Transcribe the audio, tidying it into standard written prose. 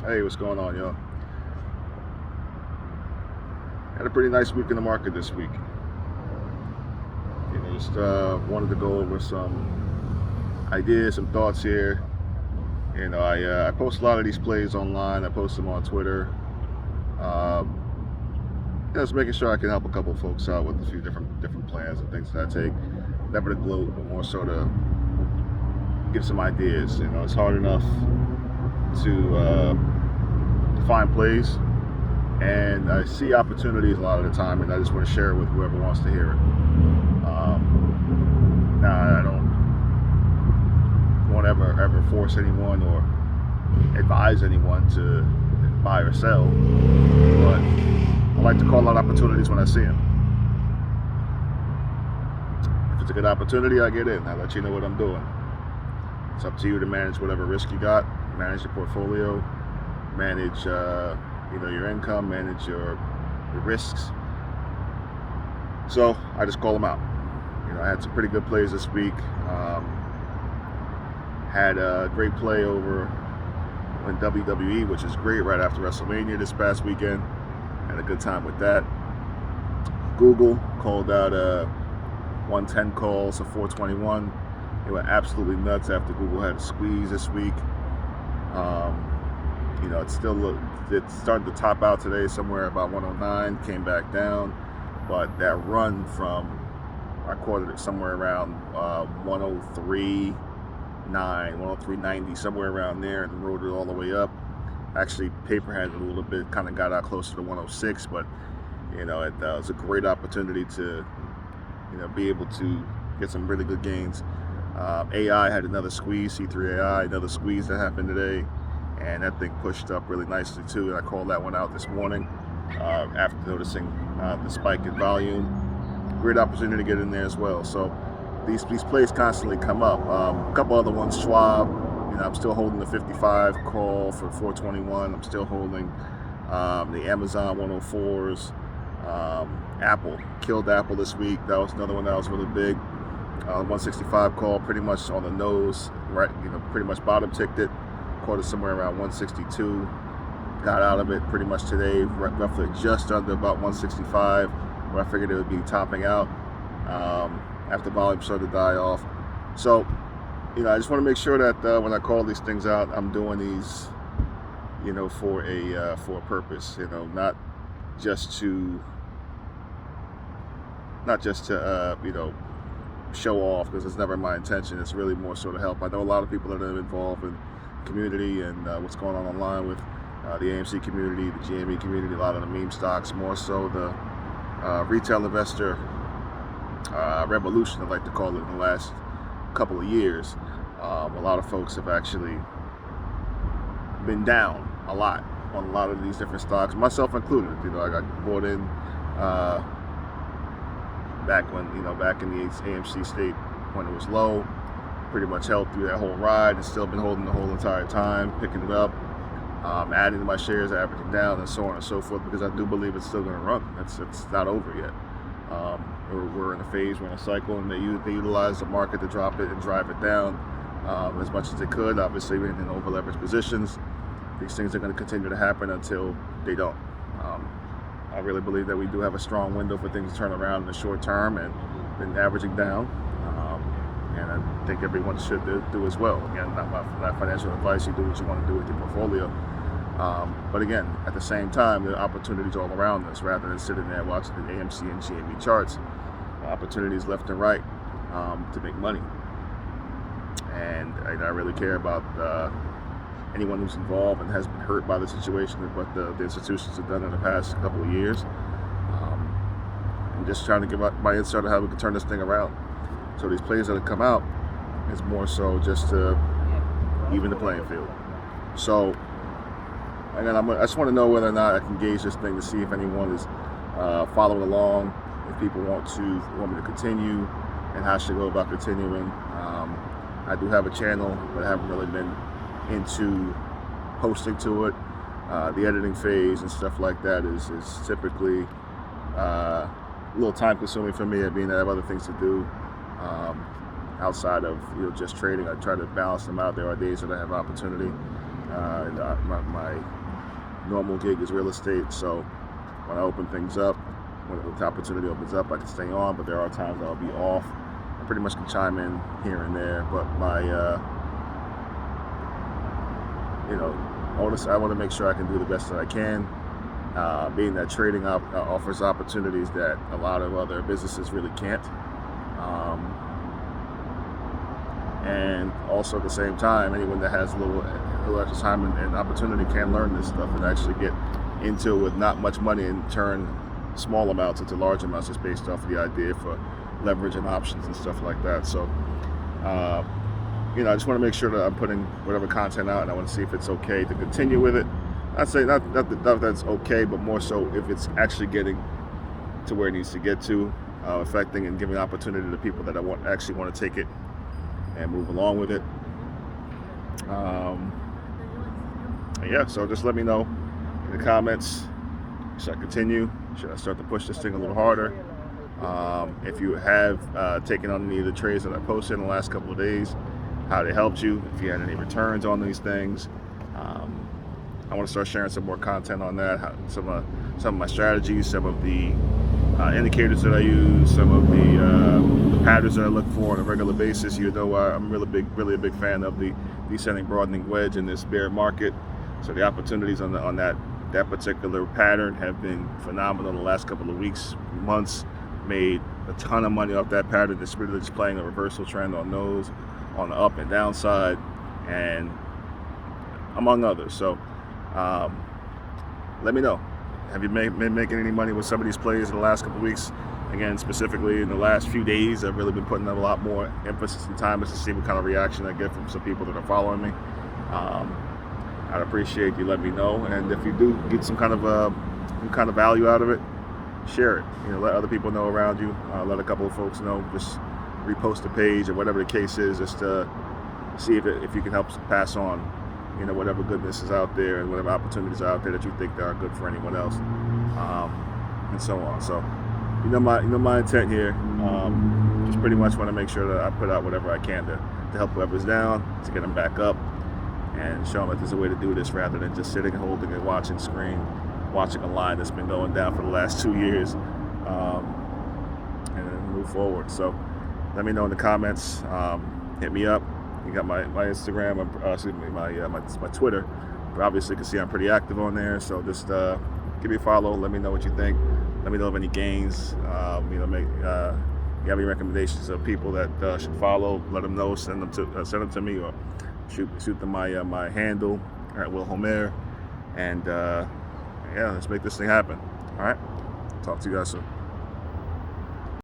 Hey, what's going on, yo? Had a pretty nice week in the market this week. Just wanted to go over some ideas, some thoughts here. I post a lot of these plays online. I post them on Twitter. Just making sure I can help a couple folks out with a few different plans and things that I take. Never to gloat, but more so to give some ideas. It's hard enough to find plays, and I see opportunities a lot of the time, and I just want to share it with whoever wants to hear it. Now, I don't want to ever force anyone or advise anyone to buy or sell, but I like to call out opportunities when I see them. If it's a good opportunity, I get in. I let you know what I'm doing. It's up to you to manage whatever risk you got, manage your portfolio, manage your income, manage your risks. So I just call them out. I had some pretty good plays this week. Had a great play over in WWE, which is great, right after WrestleMania this past weekend. Had a good time with that. Google called out 110 calls of 421. They were absolutely nuts after Google had a squeeze this week. It started to top out today somewhere about 109, came back down, but that run from, I quoted it somewhere around 103.9, 103.90, somewhere around there, and rode it all the way up. Actually, paper had it a little bit, kind of got out closer to 106, but it was a great opportunity to be able to get some really good gains. AI had another squeeze, C3AI, another squeeze that happened today, and that thing pushed up really nicely too, and I called that one out this morning after noticing the spike in volume. Great opportunity to get in there as well. So these plays constantly come up. A couple other ones, Schwab, I'm still holding the 55 call for 421. I'm still holding the Amazon 104s. Apple, killed Apple this week. That was another one that was really big. 165 call, pretty much on the nose, right? Pretty much bottom ticked it. Caught it somewhere around 162. Got out of it pretty much today, roughly just under about 165, where I figured it would be topping out after volume started to die off. So, I just want to make sure that when I call these things out, I'm doing these, for a purpose. Not just to show off, because it's never my intention. It's really more so to help. I know a lot of people that are involved in the community and what's going on online with the AMC community, the GME community, a lot of the meme stocks, more so the retail investor revolution, I like to call it, in the last couple of years. A lot of folks have actually been down a lot on a lot of these different stocks, myself included. I got bought in back in the AMC state when it was low. Pretty much held through that whole ride and still been holding the whole entire time, picking it up, adding to my shares, averaging down, and so on and so forth, because I do believe it's still going to run. It's not over yet. We're in a phase, we're in a cycle, and they utilize the market to drop it and drive it down as much as they could. Obviously, we're in over leveraged positions. These things are going to continue to happen until they don't. I really believe that we do have a strong window for things to turn around in the short term, and been averaging down. And I think everyone should do as well. Again, not financial advice. You do what you want to do with your portfolio. But again, at the same time, there are opportunities all around us. Rather than sitting there watching the AMC and GME charts, opportunities left and right to make money. And I really care about anyone who's involved and has been hurt by the situation and what the institutions have done in the past couple of years. I'm just trying to give my insight on how we can turn this thing around. So these plays that have come out is more so just to even the playing field. So again, I just want to know whether or not I can gauge this thing to see if anyone is following along, if people want me to continue, and how I should go about continuing. I do have a channel, but I haven't really been into posting to it. The editing phase and stuff like that is typically a little time consuming for me, being that I have other things to do outside of just trading. I try to balance them out. There are days that I have opportunity, and my normal gig is real estate, so when I open things up, when the opportunity opens up, I can stay on, but there are times I'll be off. I pretty much can chime in here and there, but my, I want to make sure I can do the best that I can, being that trading offers opportunities that a lot of other businesses really can't. And also at the same time, anyone that has a little extra time and opportunity can learn this stuff and actually get into it with not much money and turn small amounts into large amounts just based off of the idea for leverage and options and stuff like that. So, I just want to make sure that I'm putting whatever content out, and I want to see if it's okay to continue with it. I'd say not that that's okay, but more so if it's actually getting to where it needs to get to, affecting and giving opportunity to people that actually want to take it and move along with it. So just let me know in the comments. Should I continue? Should I start to push this thing a little harder? If you have taken on any of the trades that I posted in the last couple of days, how they helped you, if you had any returns on these things. I want to start sharing some more content on that, some of my strategies, some of the indicators that I use, some of the patterns that I look for on a regular basis. I'm really a big fan of the descending broadening wedge in this bear market. So the opportunities on that particular pattern have been phenomenal in the last couple of weeks, months. Made a ton of money off that pattern. It's really just playing a reversal trend on those, on the up and down side, and among others. So let me know. Have you been making any money with some of these plays in the last couple of weeks? Again, specifically in the last few days, I've really been putting up a lot more emphasis and time to see what kind of reaction I get from some people that are following me. I'd appreciate you letting me know, and if you do get some kind of value out of it, share it. Let other people know around you. Let a couple of folks know. Just repost the page or whatever the case is, just to see if you can help pass on, whatever goodness is out there and whatever opportunities are out there that you think that are good for anyone else, and so on. So, my intent here. Just pretty much want to make sure that I put out whatever I can to help whoever's down, to get them back up, and show them that there's a way to do this rather than just sitting, holding, and watching a line that's been going down for the last 2 years, and then move forward. So let me know in the comments. Hit me up. You got my Instagram, my Twitter. But obviously, you can see I'm pretty active on there. So just give me a follow. Let me know what you think. Let me know of any gains. You have any recommendations of people that should follow? Let them know. Send them to me, or shoot them my handle at Will Homer. And let's make this thing happen. All right. Talk to you guys soon.